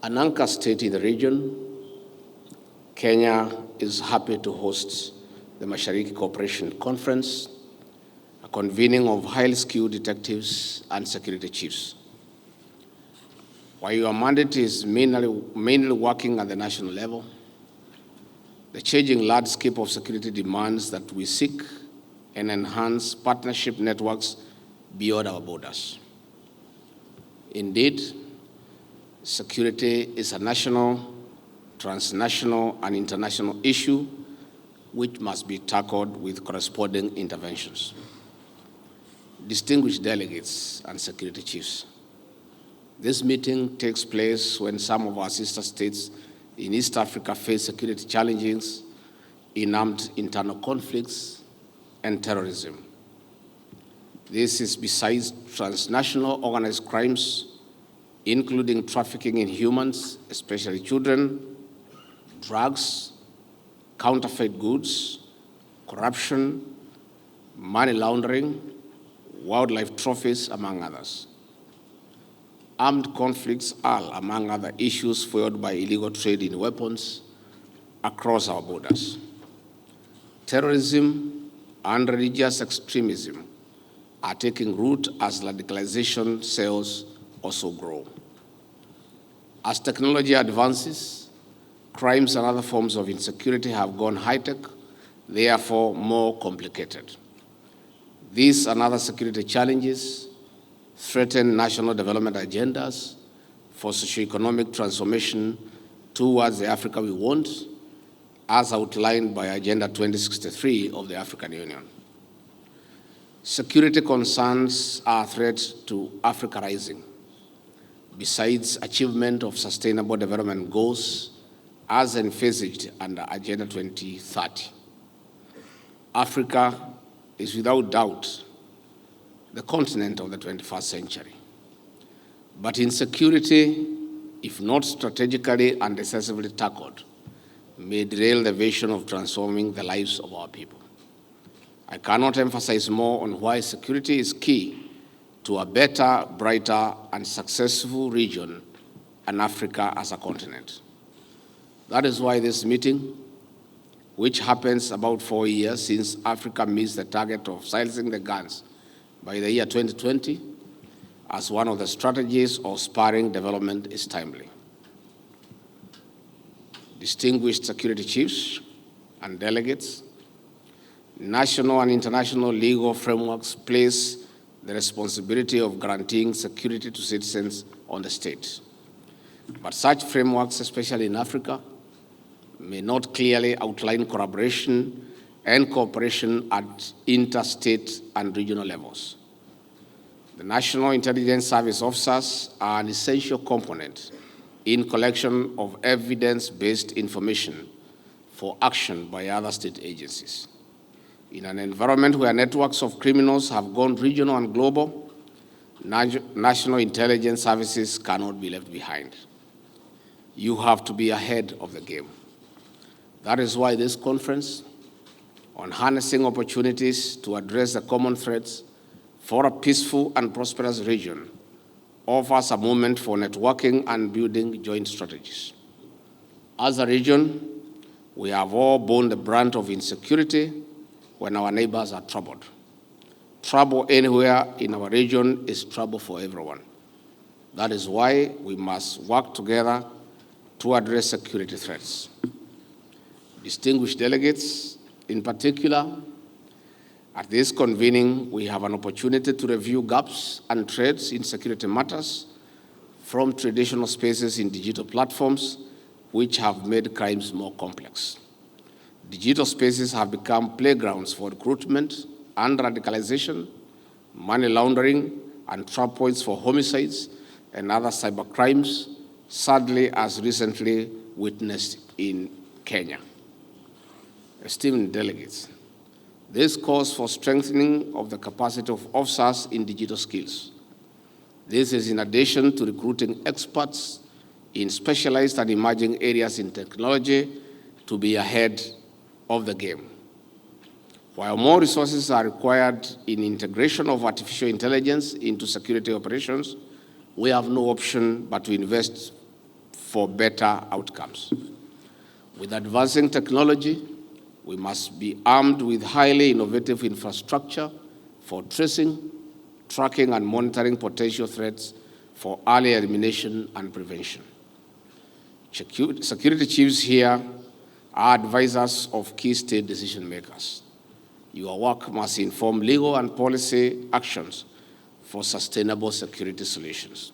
An anchor state in the region, Kenya is happy to host the Mashariki Cooperation Conference, a convening of highly skilled detectives and security chiefs. While your mandate is mainly working at the national level, the changing landscape of security demands that we seek and enhance partnership networks beyond our borders. Indeed, security is a national, transnational, and international issue which must be tackled with corresponding interventions. Distinguished delegates and security chiefs, this meeting takes place when some of our sister states in East Africa face security challenges in armed internal conflicts and terrorism. This is besides transnational organized crimes, including trafficking in humans, especially children, drugs, counterfeit goods, corruption, money laundering, wildlife trophies, among others. Armed conflicts are, among other issues, fueled by illegal trade in weapons across our borders. Terrorism and religious extremism are taking root as radicalization cells also grow. As technology advances, crimes and other forms of insecurity have gone high-tech, therefore more complicated. These and other security challenges threaten national development agendas for socioeconomic transformation towards the Africa we want, as outlined by Agenda 2063 of the African Union. Security concerns are a threat to Africa rising, besides achievement of sustainable development goals as envisaged under Agenda 2030. Africa is without doubt the continent of the 21st century. But insecurity, if not strategically and decisively tackled, may derail the vision of transforming the lives of our people. I cannot emphasize more on why security is key to a better, brighter, and successful region and Africa as a continent. That is why this meeting, which happens about 4 years since Africa missed the target of silencing the guns by the year 2020, as one of the strategies of spurring development, is timely. Distinguished security chiefs and delegates, national and international legal frameworks place the responsibility of guaranteeing security to citizens on the state. But such frameworks, especially in Africa, may not clearly outline collaboration and cooperation at interstate and regional levels. The National Intelligence Service officers are an essential component in collection of evidence-based information for action by other state agencies. In an environment where networks of criminals have gone regional and global, national intelligence services cannot be left behind. You have to be ahead of the game. That is why this conference on harnessing opportunities to address the common threats for a peaceful and prosperous region offers a moment for networking and building joint strategies. As a region, we have all borne the brunt of insecurity when our neighbors are troubled. Trouble anywhere in our region is trouble for everyone. That is why we must work together to address security threats. Distinguished delegates, in particular, at this convening, we have an opportunity to review gaps and threats in security matters from traditional spaces in digital platforms, which have made crimes more complex. Digital spaces have become playgrounds for recruitment and radicalization, money laundering, and trap points for homicides and other cybercrimes, sadly as recently witnessed in Kenya. Esteemed delegates, this calls for strengthening of the capacity of officers in digital skills. This is in addition to recruiting experts in specialized and emerging areas in technology to be ahead of the game. While more resources are required in integration of artificial intelligence into security operations, we have no option but to invest for better outcomes. With advancing technology, we must be armed with highly innovative infrastructure for tracing, tracking, and monitoring potential threats for early elimination and prevention. Security chiefs here are advisors of key state decision makers. Your work must inform legal and policy actions for sustainable security solutions.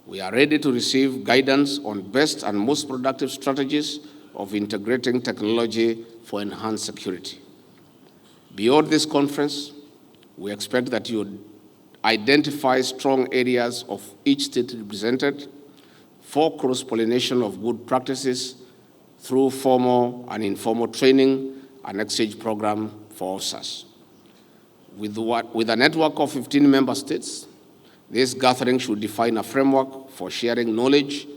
We are ready to receive guidance on best and most productive strategies of integrating technology for enhanced security. Beyond this conference, we expect that you identify strong areas of each state represented for cross-pollination of good practices through formal and informal training and exchange program for officers. With a network of 15 member states, this gathering should define a framework for sharing knowledge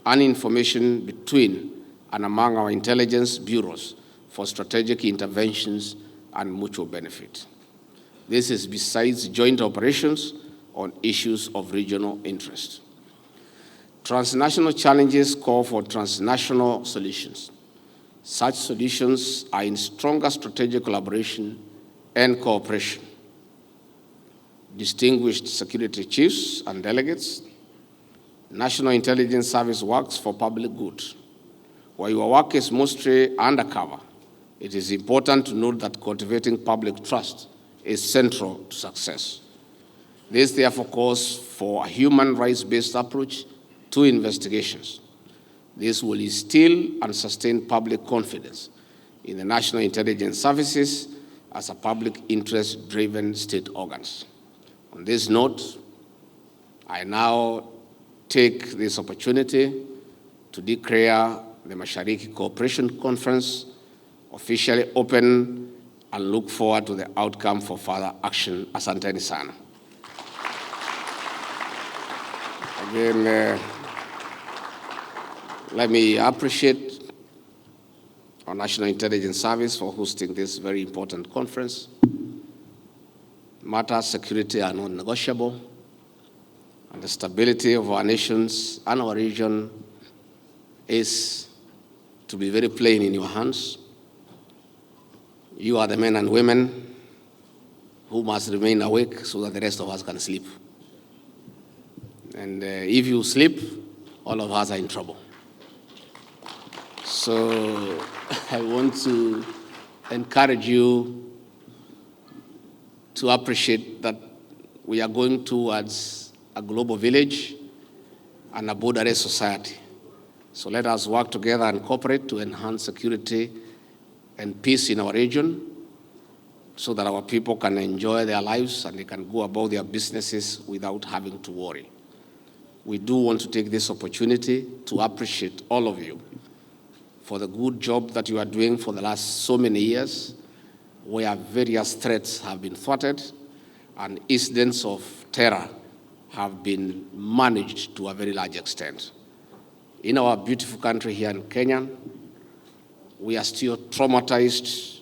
and information between and among our intelligence bureaus for strategic interventions and mutual benefit. This is besides joint operations on issues of regional interest. Transnational challenges call for transnational solutions. Such solutions are in stronger strategic collaboration and cooperation. Distinguished security chiefs and delegates, National Intelligence Service works for public good. While your work is mostly undercover, it is important to note that cultivating public trust is central to success. This therefore calls for a human rights-based approach to investigations. This will instill and sustain public confidence in the National Intelligence Services as a public interest-driven state organs. On this note, I now take this opportunity to declare the Mashariki Cooperation Conference officially open and look forward to the outcome for further action. Asanteni sana. Again, let me appreciate our National Intelligence Service for hosting this very important conference. Matters of security are non-negotiable, and the stability of our nations and our region is, to be very plain, in your hands. You are the men and women who must remain awake so that the rest of us can sleep. And if you sleep, all of us are in trouble. So I want to encourage you to appreciate that we are going towards a global village and a borderless society. So let us work together and cooperate to enhance security and peace in our region so that our people can enjoy their lives and they can go about their businesses without having to worry. We do want to take this opportunity to appreciate all of you for the good job that you are doing for the last so many years, where various threats have been thwarted and incidents of terror have been managed to a very large extent. In our beautiful country here in Kenya, we are still traumatized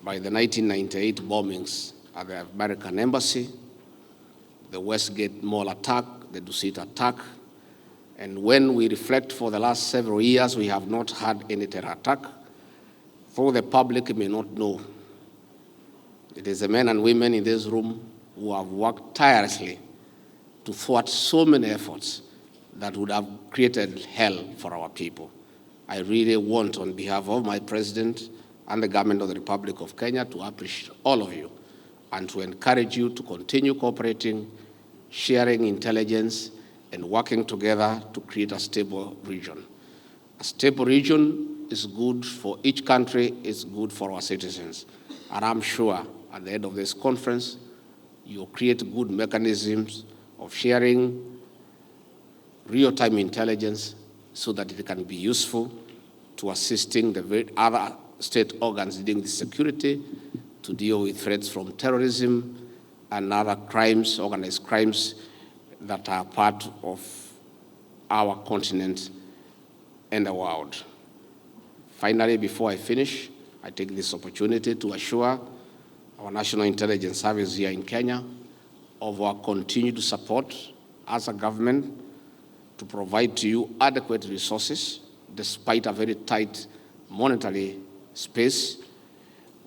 by the 1998 bombings at the American Embassy, the Westgate Mall attack, the Dusit attack. And when we reflect for the last several years, we have not had any terror attack. For the public may not know, it is the men and women in this room who have worked tirelessly to thwart so many efforts that would have created hell for our people. I really want, on behalf of my president and the government of the Republic of Kenya, to appreciate all of you and to encourage you to continue cooperating, sharing intelligence, and working together to create a stable region. A stable region is good for each country, it's good for our citizens. And I'm sure at the end of this conference, you'll create good mechanisms of sharing real-time intelligence so that it can be useful to assisting the other state organs dealing with security to deal with threats from terrorism and other crimes, organized crimes that are part of our continent and the world. Finally, before I finish, I take this opportunity to assure our National Intelligence Service here in Kenya of our continued support as a government to provide to you adequate resources despite a very tight monetary space.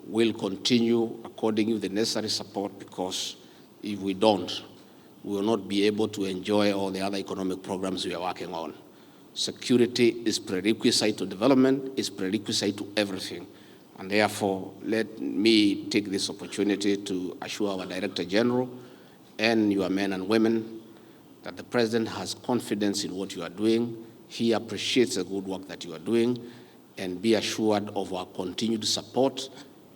We'll continue according to the necessary support, because if we don't, we will not be able to enjoy all the other economic programs we are working on. Security is prerequisite to development, is prerequisite to everything. And therefore, let me take this opportunity to assure our Director General and your men and women that the President has confidence in what you are doing. He appreciates the good work that you are doing, and be assured of our continued support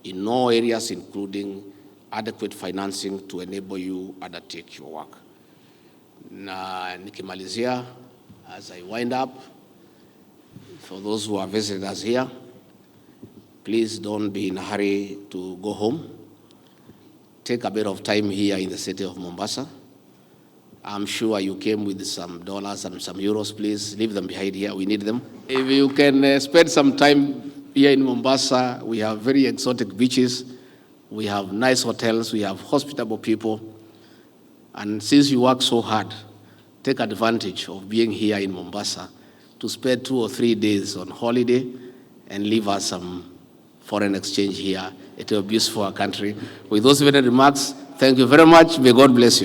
in all areas, including adequate financing to enable you undertake your work. Na nikimalizia, as I wind up, for those who are visiting us here, please don't be in a hurry to go home. Take a bit of time here in the city of Mombasa. I'm sure you came with some dollars and some euros. Please leave them behind here. We need them. If you can spend some time here in Mombasa, we have very exotic beaches. We have nice hotels. We have hospitable people. And since you work so hard, take advantage of being here in Mombasa to spend 2 or 3 days on holiday and leave us some foreign exchange here. It will be useful for our country. With those very remarks, thank you very much. May God bless you.